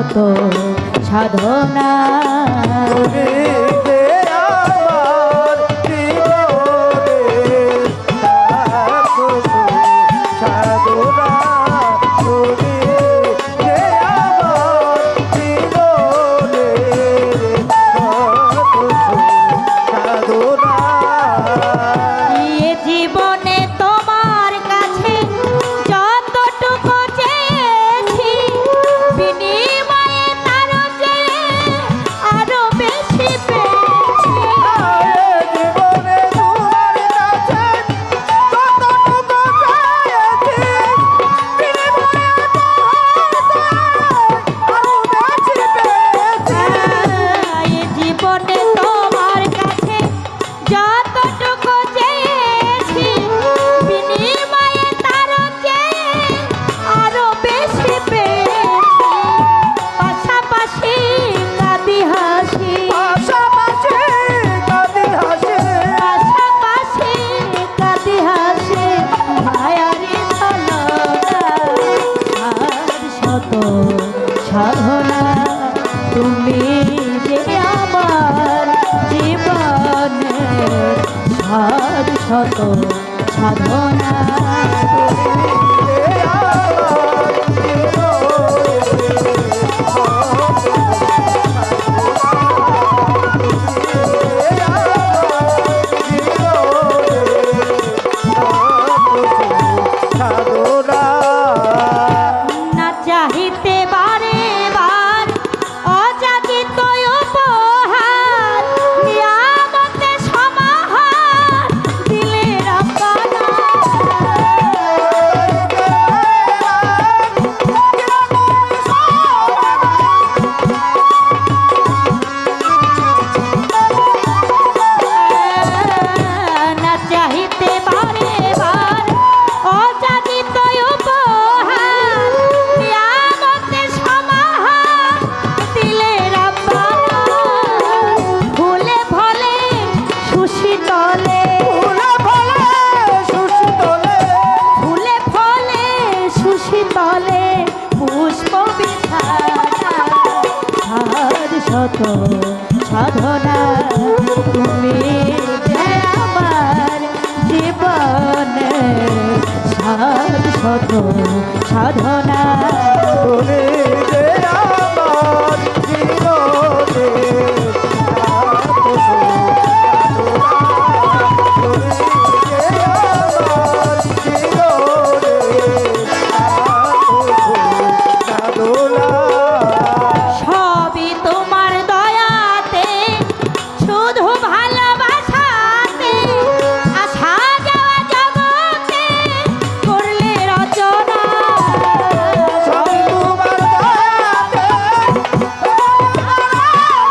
শত সাধনা সাধনা তুমি যে আমার জীবনের সার শত সাধনা শত সাধনা তুমি যে আমার জীবনের সার শত সাধনা তুমি যে আমার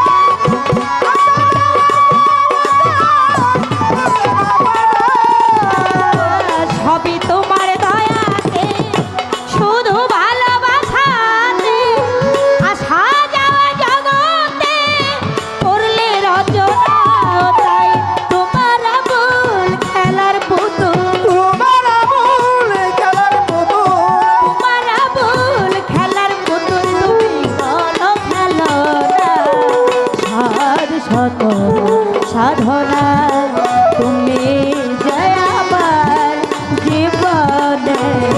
জীবনের সাধনা তুমি যে আমার জীবনের সার শত সাধনা তুমি যে আমার জীবনের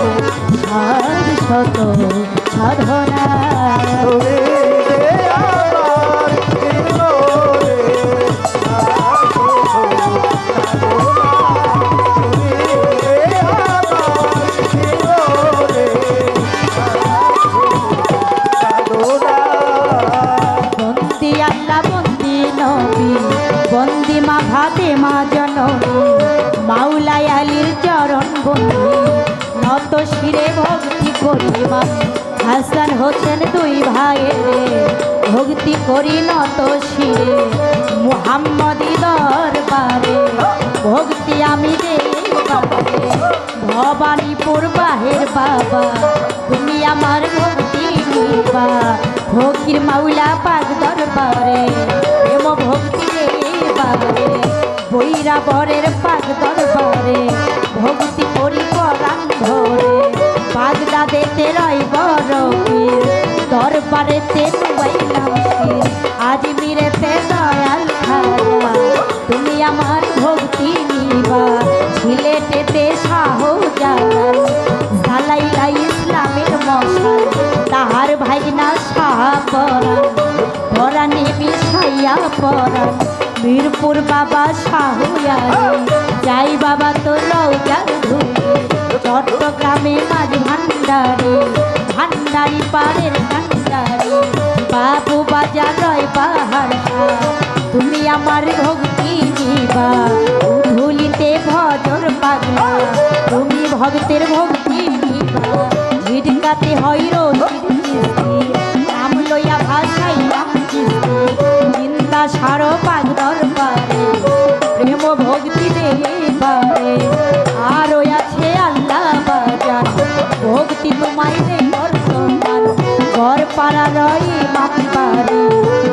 বন্দি আল্লাহ বন্দি নবী বন্দি মা ভাতে মা জননী মাওলাই আলীর চরণ বন্দি নত শিরে ভক্তি করি মা হাসান হোসেন দুই ভাইয়ের ভক্তি করি নত শিরে মুহাম্মদি দরবারে ভক্তি আমি দেই ভবানীপুর বাহের বাবা তুমি আমার ভক্তি নিবা ফকির মাওলা পাক দরবারে প্রেম ভক্তি রে বাবারে বৈরা বরের পাক দরবারে ভক্তি করি পরাণ ধরে বাগদা দেতে রই বড় পীর দরবারেতে নুবাইলাম শির আজমিরেতে দয়াল খাজা তুমি আমার ভক্তি নিবা সিলেটেতে শাহজালাল জ্বালাইলা ইসলামের মশাল তাহার ভাইনা শাহ পরাণ পরাণে মিশাইয়া পরাণ বীরপুর বাবা শাহুয়ারি যাই বাবা তোর রওজার ধুলি চট্টগ্রামে মাঝ ভান্ডারি ভান্ডারি পাড়ের কান্ডারি বাবু বাজার রয় বাহার তুমি আমার ভক্তি নিবা ধুলিতে ভজর পাগলা তুমি ভক্তের ভক্তি নিবা ঝিটকাতে হয় নাম লইয়া ভাষাই নাম চিন্তা সারো পাগদর পারে প্রেম ভক্তি দেবে পারে আর ওই আছে আল্লাহ বাজার ভক্তি তোমায় নেই বর্তমান ঘর পাড়া রয় মাম পারে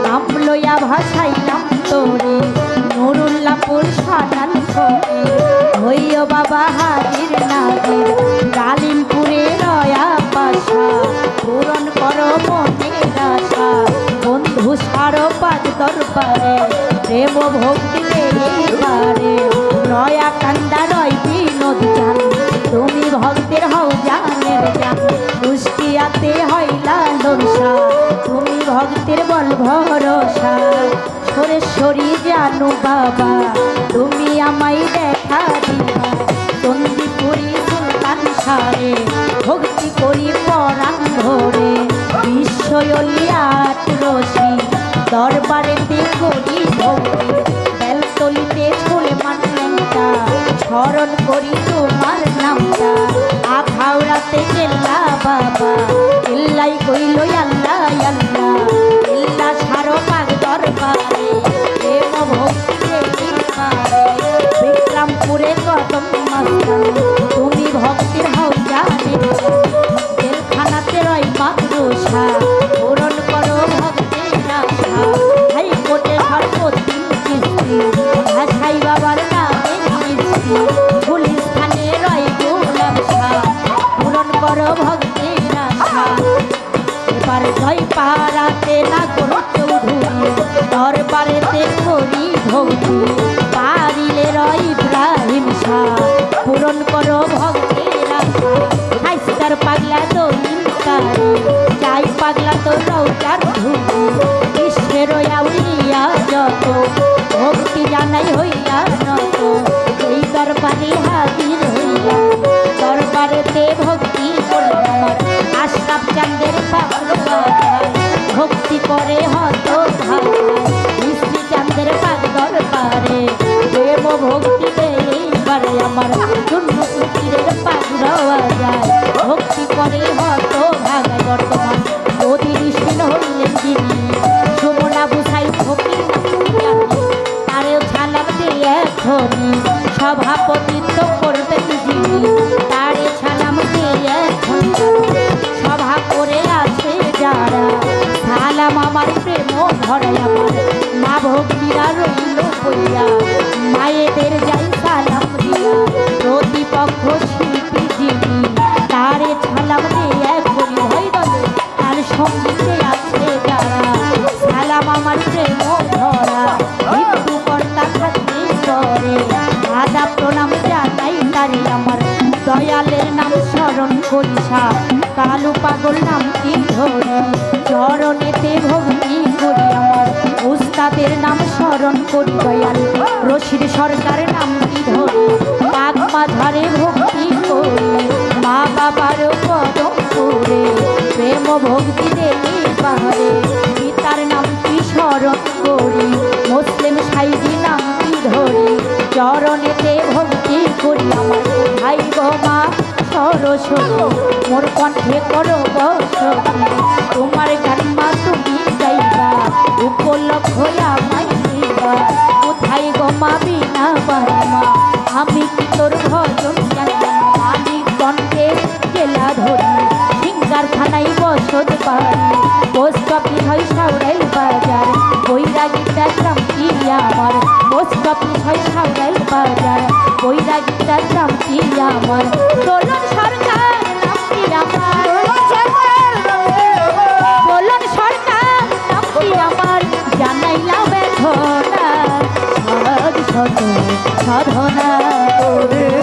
নাম লইয়া ভাষাই নাম তোরে নুরুল্লাপুর সানাল করে হইও বাবা হাজির নাজির কালিমপুরে রয়া পাশা পূরণ করো মনের আশা বন্ধু সারো পাঁচ দরবারে প্রেম ভক্তি পারে রয়া কান্দা রয় বিনোদ জান তুমি ভক্তের হও জানের জান কুষ্টিয়াতে হইলা লরসা তুমি ভক্তের বল ভরসা সরেশ্বরী জানু বাবা তুমি আমায় দেখা দিবা চন্দিপুরি সুলতান সারে ভক্তি করি পরাণ ধরে বিশ্বলিয়াত রশি দরবারেতে করি ভক্তি বেলতলিতে ছোলে মানটা স্মরণ করি তোমার নামটা আখাউড়াতে গেল্লা বাবা এল্লাই কইল আল্লাহ আল্লাহ এল্লা সারো পাগ দরবারে প্রেম ভক্তি পারে বিক্রমপুরে কদম মাস্তান তুমি ভক্তির হও জানে জেলখানাতে রয় মাদ্রাসা পূরণ করো ভক্তের আশা হাইকোর্টে সর্বদিন কিস্তি ভাষাই বাবার নামে কিস্তি গুলিস্থানে রয় গোলাম শাহ পূরণ করো ভক্তের আশা এবার জয় পাড়াতে না করো চৌধুরী দরবারেতে করি ভক্তি পারিলে রয় ইব্রাহিম শাহ পূরণ করো ভক্তের আশা হাইস্তার পাগলা দলিলকারী যাই পাগলা তো রৌজার ধুলি বিশ্বের আউলিয়া যত ভক্তি জানাই হইয়া নত এই দরবারে হাজির হইয়া দরবারেতে ভক্তি করলাম আমার আশরাফ চাঁদের পাগল বাজায় ভক্তি করে হত ভাই মিষ্টি চাঁদের পাগল পারে প্রেম ভক্তি দেবারে আমার শূন্য কুটিরের পাগল বাজায় ভক্তি করে হত ভাগায় বর্তমান অতি ঋষিন হইলেন যিনি সুমনা বুঝাই ভক্তি তারেও ছালাম দিয়ে ধনী সভাপতিত্ব করবেন যিনি তারে ছালাম দিয়ে সভা করে আছে যারা সালাম আমার প্রেম ধরে আমার মা ভক্তিরা রইল কইয়া মায়েদের যাই সালাম দিয়া প্রতিপক্ষ শিল্পী যিনি তারে ছালাম দিয়ে করি হই দলে তার সঙ্গীতে আছে যারা সালাম আমার প্রেম ধরা হিন্দু কর্তা থাকতে করে আদা প্রণাম জানাই তারে আমার দয়ালের নাম স্মরণ করিসা কালু পাগল নাম কি ধরি চরণেতে ভক্তি করি আমার উস্তাদের নাম স্মরণ করি দয়াল রশিদ সরকারের নাম কি ধরি পাক মাঝারে ভক্তি করি মা বাবার কদম করে প্রেম ভক্তি দেবী পাহাড়ে পিতার নাম কি স্মরণ করি মুসলিম সাইজি নাম কি ধরি চরণেতে ভক্তি করি আমার ভাই গো মা সরস্বতী মোর কণ্ঠে করো বসতি তোমার গান মা তুমি গাইবা উপলক্ষ আমায় দিবা কোথায় গো মা বিনা পারমা আমি কি তোর ভজন মালিক কণ্ঠে জেলা ধরি সিঙ্গারখানায় বসত পারি পোস্ট অফিস হয় সাউরাইল বাজার বৈরাগীটা গ্রাম কি আমার পোস্ট অফিস হয় সাউরাইল বাজার বৈরাগীটা গ্রাম কি আমার দোলন সরকার নাম কি আমার সাধনা তোরে